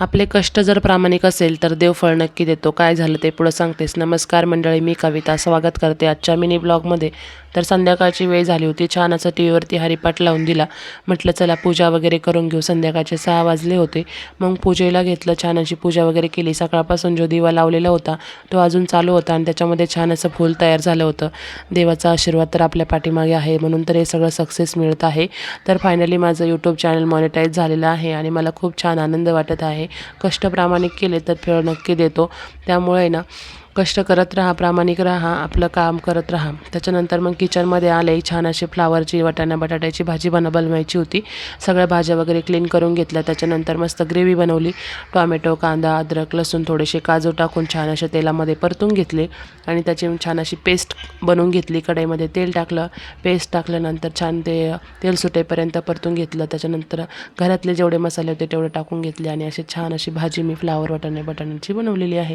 आपले कष्ट जर प्रामाणिक असेल तर देव फळ नक्की देतो. काय झालं ते पुढं सांगतेस. नमस्कार मंडळी, मी कविता स्वागत करते आजच्या मिनी ब्लॉगमध्ये. तर संध्याकाळची वेळ झाली होती. छान असं टी व्हीवरती हरिपाठ लावून दिला. म्हटलं चला पूजा वगैरे करून घेऊ. संध्याकाळचे 6 वाजले होते. मग पूजेला घेतलं. छान अशी पूजा वगैरे केली. सकाळपासून जो दिवा लावलेला होता तो अजून चालू होता आणि त्याच्यामध्ये छान असं फूल तयार झालं होतं. देवाचा आशीर्वाद तर आपल्या पाठीमागे आहे, म्हणून तर हे सगळं सक्सेस मिळत आहे. तर फायनली माझं यूट्यूब चॅनल मॉनिटाईज झालेलं आहे आणि मला खूप छान आनंद वाटत आहे. कष्ट प्रामाणिक केले तर फळ नक्की देतो. त्यामुळे ना कष्ट करत राहा, प्रामाणिक राहा, आपलं काम करत राहा. त्याच्यानंतर मग किचनमध्ये आले. छान अशी फ्लावरची वाटाणा बटाट्याची भाजी बनवायची होती. सगळ्या भाज्या वगैरे क्लीन करून घेतल्या. त्याच्यानंतर मस्त ग्रेव्ही बनवली. टोमॅटो, कांदा, अद्रक, लसूण, थोडेसे काजू टाकून छान अशा तेलामध्ये परतून घेतले आणि त्याची छान अशी पेस्ट बनवून घेतली. कढईमध्ये तेल टाकलं. पेस्ट टाकल्यानंतर छान ते तेल सुटेपर्यंत परतून घेतलं. त्याच्यानंतर घरातले जेवढे मसाले होते तेवढे टाकून घेतले आणि अशी छान अशी भाजी मी फ्लावर वाटाणे बटाट्याची बनवलेली आहे.